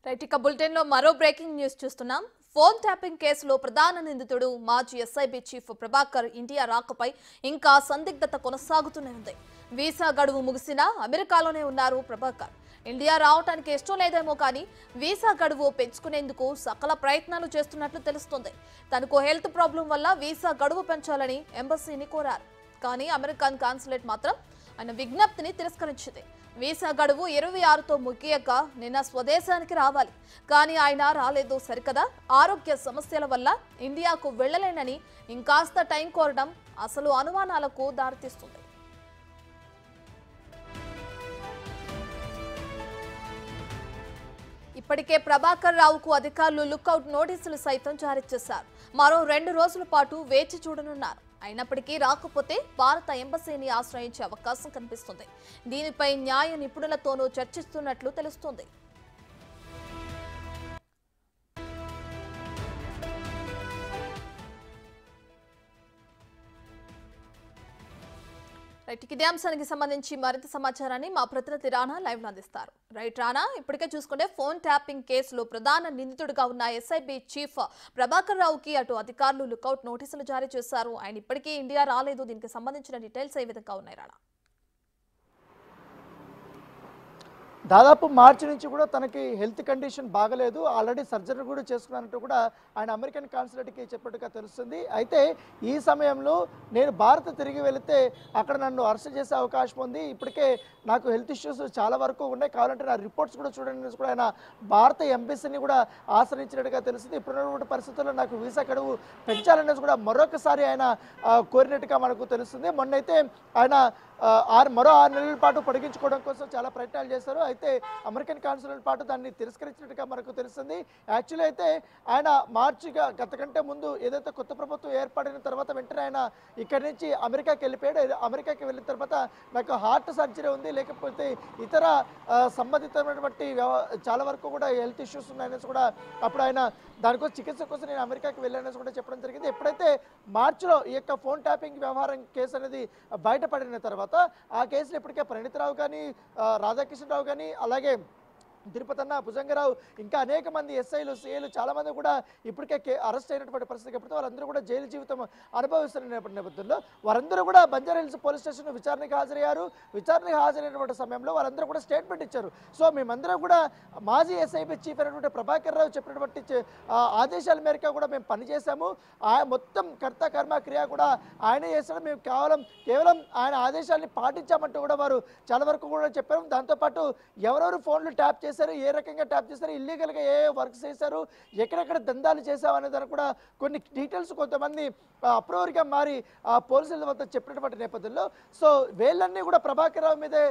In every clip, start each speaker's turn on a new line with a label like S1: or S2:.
S1: Right ఇక bulletin లో మరో బ్రేకింగ్ న్యూస్ చూస్తున్నాం. ఫోన్ ట్యాపింగ్ కేసులో ప్రధాన నిందితుడు మాజీ ఎస్ఐబి చీఫ్ ప్రభాకర్ ఇండియా రాకపై ఇంకా సందిగ్ధత కొనసాగుతూనే ఉంది. వీసా గడువు ముగిసినా అమెరికాలోనే ఉన్నారు ప్రభాకర్. ఇండియా రావడానికి ఇష్టం లేదేమో కానీ వీసా గడువు పెంచుకునేందుకు సకల ప్రయత్నాలు చేస్తున్నట్లు తెలుస్తోంది. తనకు హెల్త్ ప్రాబ్లం వల్ల వీసా గడువు పెంచాలని ఎంబసీని కోరారు. కానీ అమెరికన్ కాన్సులేట్ మాత్రం ఆయన విజ్ఞప్తిని తిరస్కరించింది. వీసా గడువు 26తో ముగియక నిన్న స్వదేశానికి రావాలి, కానీ ఆయన రాలేదు సరికదా. ఆరోగ్య సమస్యల వల్ల ఇండియాకు వెళ్లలేనని ఇంకాస్త టైం కోరడం అసలు అనుమానాలకు దారితీస్తుంది. ఇప్పటికే ప్రభాకర్ రావుకు అధికారులు లుకౌట్ నోటీసులు సైతం జారీ చేశారు. మరో 2 రోజుల పాటు వేచి చూడనున్నారు. అయినప్పటికీ రాకపోతే భారత ఎంబసీని ఆశ్రయించే అవకాశం కనిపిస్తుంది. దీనిపై న్యాయ నిపుణులతోనూ చర్చిస్తున్నట్లు తెలుస్తోంది. రైట్ ఇదే అంశానికి సంబంధించి మరింత సమాచారాన్ని మా ప్రతినిధి రానా లైవ్ లో అందిస్తారు. రైట్ రానా, ఇప్పటికే చూసుకుంటే ఫోన్ ట్యాపింగ్ కేసులో ప్రధాన నిందితుడిగా ఉన్న ఎస్ఐబి చీఫ్ ప్రభాకర్ రావుకి అటు అధికారులు లుకౌట్ నోటీసులు జారీ చేశారు. ఆయన ఇప్పటికీ ఇండియా రాలేదు. దీనికి సంబంధించిన డీటెయిల్స్ ఏ విధంగా ఉన్నాయి రానా?
S2: దాదాపు మార్చి నుంచి కూడా తనకి హెల్త్ కండిషన్ బాగలేదు, ఆల్రెడీ సర్జరీ కూడా చేసుకున్నట్టు కూడా ఆయన అమెరికన్ కాన్సులేట్కి చెప్పినట్టుగా తెలుస్తుంది. అయితే ఈ సమయంలో నేను భారత్ తిరిగి వెళితే అక్కడ నన్ను అరెస్ట్ చేసే అవకాశం ఉంది, ఇప్పటికే నాకు హెల్త్ ఇష్యూస్ చాలా వరకు ఉన్నాయి, కావాలంటే నా రిపోర్ట్స్ కూడా చూడండి కూడా ఆయన భారత ఎంబసీని కూడా ఆశ్రయించినట్టుగా తెలుస్తుంది. ఇప్పుడున్నటువంటి పరిస్థితుల్లో నాకు వీసా గడువు పెంచాలనేది కూడా మరొకసారి ఆయన కోరినట్టుగా మనకు తెలుస్తుంది. మొన్నైతే ఆయన మరో 6 నెలల పాటు పొడిగించుకోవడం కోసం చాలా ప్రయత్నాలు చేశారు. అయితే అమెరికన్ కాన్సులేట్ పాటు దాన్ని తిరస్కరించినట్టుగా మనకు తెలుస్తుంది. యాక్చువల్లీ అయితే ఆయన మార్చిగా గత కంటే ముందు ఏదైతే కొత్త ప్రభుత్వం ఏర్పడిన తర్వాత వెంటనే ఆయన ఇక్కడి నుంచి అమెరికాకి వెళ్ళిపోయాడు. అమెరికాకి వెళ్ళిన తర్వాత నాకు హార్ట్ సర్జరీ ఉంది, లేకపోతే ఇతర సంబంధితమైనటువంటి చాలా వరకు కూడా హెల్త్ ఇష్యూస్ ఉన్నాయనేసి కూడా అప్పుడు ఆయన దానికోసం చికిత్స కోసం నేను అమెరికాకి వెళ్ళాననేసి కూడా చెప్పడం జరిగింది. ఎప్పుడైతే మార్చిలో ఈ యొక్క ఫోన్ ట్యాపింగ్ వ్యవహారం కేసు అనేది బయటపడిన తర్వాత ఆ కేసులో ఇప్పటికే ప్రణీతరావు కానీ, రాధాకిషన్ రావు కానీ, అలాగే తిరుపతన్న, భుజంగరావు, ఇంకా అనేక మంది ఎస్ఐలు, సిఐలు చాలా మంది కూడా ఇప్పటికే అరెస్ట్ అయినటువంటి పరిస్థితి. కాబట్టి వాళ్ళందరూ కూడా జైలు జీవితం అనుభవిస్తున్న నేపథ్యంలో వారందరూ కూడా బంజారాహిల్స్ పోలీస్ స్టేషన్ విచారణకు హాజరయ్యారు. విచారణకు హాజరైనటువంటి సమయంలో వాళ్ళందరూ కూడా స్టేట్మెంట్ ఇచ్చారు. సో మేమందరం కూడా మాజీ ఎస్ఐబి చీఫ్ అయినటువంటి ప్రభాకర్ రావు చెప్పినటువంటి ఆదేశాల మేరకు కూడా మేము పనిచేశాము. మొత్తం కర్త కర్మ క్రియ కూడా ఆయనే చేశాడు, మేము కేవలం ఆయన ఆదేశాలని పాటించామంటూ కూడా వారు చాలా వరకు కూడా చెప్పారు. దాంతోపాటు ఎవరెవరు ఫోన్లు ట్యాప్ చేసి ఏ రకంగా ట్యాప్ చేశారు, ఇల్లీగల్గా ఏ వర్క్స్ చేశారు, ఎక్కడెక్కడ దందాలు చేశావు అనే దానికి కూడా కొన్ని డీటెయిల్స్ కొంతమంది అప్రూవర్గా మారి పోలీసుల వద్ద చెప్పినటువంటి నేపథ్యంలో సో వేళ్ళన్నీ కూడా ప్రభాకర్ రావు మీదే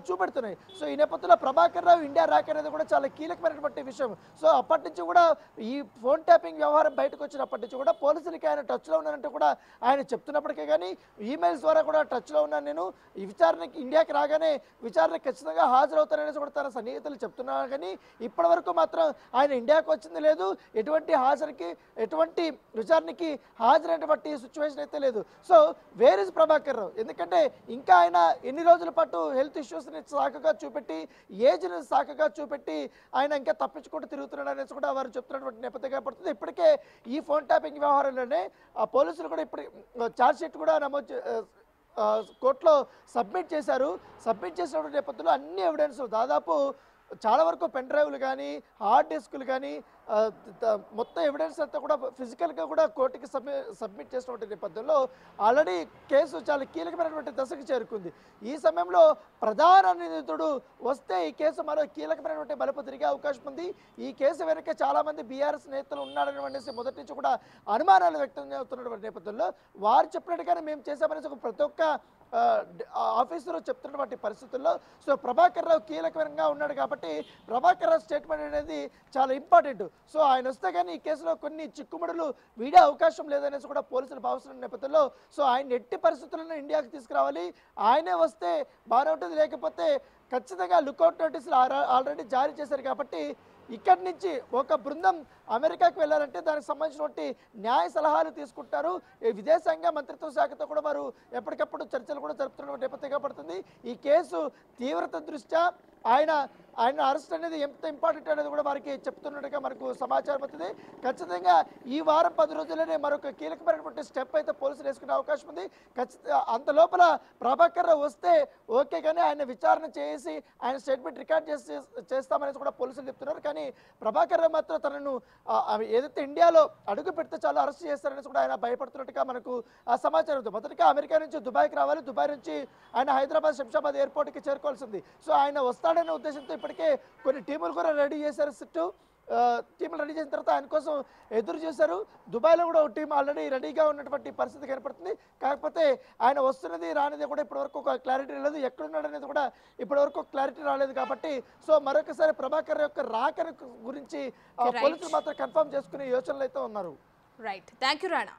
S2: చూపెడుతున్నాయి. సో ఈ నేపథ్యంలో ప్రభాకర్ రావు ఇండియా రాక అనేది కూడా చాలా కీలకమైనటువంటి విషయం. సో అప్పటి నుంచి కూడా ఈ ఫోన్ ట్యాపింగ్ వ్యవహారం బయటకు వచ్చినప్పటి నుంచి కూడా పోలీసులకి ఆయన టచ్లో ఉన్నానంటూ కూడా ఆయన చెప్తున్నప్పటికీ కానీ ఈమెయిల్స్ ద్వారా కూడా టచ్లో ఉన్నాను, నేను ఈ విచారణకి ఇండియాకి రాగానే విచారణకు ఖచ్చితంగా హాజరవుతాననేసి కూడా తన సన్నిహితులు చెప్తున్నారు. కానీ ఇప్పటి వరకు మాత్రం ఆయన ఇండియాకు వచ్చింది లేదు, ఎటువంటి విచారణకి హాజరైనటువంటి సిచ్యువేషన్ అయితే లేదు. So where is Prabhakar Rao? ఎందుకంటే ఇంకా ఆయన ఎన్ని రోజుల పాటు హెల్త్ ఇష్యూస్ని సాకుగా చూపెట్టి, ఏజ్ని సాకుగా చూపెట్టి ఆయన ఇంకా తప్పించుకుంటూ తిరుగుతున్నాడు అనేసి కూడా వారు చెప్తున్నటువంటి నేపథ్యంగా పడుతుంది. ఇప్పటికే ఈ ఫోన్ ట్యాపింగ్ వ్యవహారంలోనే పోలీసులు కూడా ఇప్పుడు ఛార్జ్ షీట్ కూడా నమోదు కోర్టులో సబ్మిట్ చేశారు. సబ్మిట్ చేసినటువంటి నేపథ్యంలో అన్ని ఎవిడెన్స్ దాదాపు చాలా వరకు పెన్ డ్రైవ్లు కానీ, హార్డ్ డిస్కులు కానీ, మొత్తం ఎవిడెన్స్ అంతా కూడా ఫిజికల్గా కూడా కోర్టుకి సబ్మిట్ చేసినటువంటి నేపథ్యంలో ఆల్రెడీ కేసు చాలా కీలకమైనటువంటి దశకు చేరుకుంది. ఈ సమయంలో ప్రధాన నిందితుడు వస్తే ఈ కేసు మరో కీలకమైనటువంటి మలుపు తిరిగే అవకాశం ఉంది. ఈ కేసు వెనక చాలామంది బీఆర్ఎస్ నేతలు ఉన్నారనేసి మొదటి నుంచి కూడా అనుమానాలు వ్యక్తం అవుతున్నటువంటి నేపథ్యంలో వారు చెప్పినట్టుగానే మేము చేసామనేసి ప్రతి ఒక్క ఆఫీసులో చెప్తున్నటువంటి పరిస్థితుల్లో సో ప్రభాకర్ రావు కీలకంగా ఉన్నాడు కాబట్టి ప్రభాకర్ రావు స్టేట్మెంట్ అనేది చాలా ఇంపార్టెంట్. సో ఆయన వస్తే కానీ ఈ కేసులో కొన్ని చిక్కుముడులు వీడే అవకాశం లేదనేసి కూడా పోలీసులు భావిస్తున్న నేపథ్యంలో సో ఆయన ఎట్టి పరిస్థితులను ఇండియాకి తీసుకురావాలి, ఆయనే వస్తే బాగానే ఉంటుంది, లేకపోతే ఖచ్చితంగా లుకౌట్ నోటీసులు ఆల్రెడీ జారీ చేశారు. కాబట్టి ఇక్కడి నుంచి ఒక బృందం అమెరికాకి వెళ్ళాలంటే దానికి సంబంధించినటువంటి న్యాయ సలహాలు తీసుకుంటారు. విదేశాంగ మంత్రిత్వ శాఖతో కూడా వారు ఎప్పటికప్పుడు చర్చలు కూడా జరుపుతున్న నేపథ్యంగా పడుతుంది. ఈ కేసు తీవ్రత దృష్ట్యా ఆయన ఆయన అరెస్ట్ అనేది ఎంత ఇంపార్టెంట్ అనేది కూడా వారికి చెప్తున్నట్టుగా మనకు సమాచారం అవుతుంది. ఖచ్చితంగా ఈ వారం 10 రోజుల్లోనే మరొక కీలకమైనటువంటి స్టెప్ అయితే పోలీసులు వేసుకునే అవకాశం ఉంది. అంత లోపల ప్రభాకర్ రావు వస్తే ఓకే, కానీ ఆయన విచారణ చేసి ఆయన స్టేట్మెంట్ రికార్డ్ చేస్తామనేసి కూడా పోలీసులు చెప్తున్నారు. కానీ ప్రభాకర్ రావు మాత్రం తనను ఏదైతే ఇండియాలో అడుగు పెడితే చాలా అరెస్ట్ చేస్తారనేసి కూడా ఆయన భయపడుతున్నట్టుగా మనకు సమాచారం ఉంది. మొదటిగా అమెరికా నుంచి దుబాయ్కి రావాలి, దుబాయ్ నుంచి ఆయన హైదరాబాద్ శంషాబాద్ ఎయిర్పోర్ట్కి చేరుకోవాల్సింది. సో ఆయన వస్తాడనే ఉద్దేశంతో ఇప్పటికే కొన్ని టీములు కూడా రెడీ చేశారు. టీములు రెడీ చేసిన తర్వాత ఆయన కోసం ఎదురు చూశారు. దుబాయ్లో కూడా ఒక టీం ఆల్రెడీ రెడీగా ఉన్నటువంటి పరిస్థితి కనపడుతుంది. కాకపోతే ఆయన వస్తున్నది రానిది కూడా ఇప్పటివరకు ఒక క్లారిటీ లేదు, ఎక్కడున్నాడు అనేది కూడా ఇప్పటివరకు క్లారిటీ రాలేదు. కాబట్టి సో మరొకసారి ప్రభాకర్ యొక్క రాకను గురించి పోలీసులు మాత్రం కన్ఫర్మ్ చేసుకునే యోచనలు అయితే ఉన్నారు.
S1: Right, thank you Rana.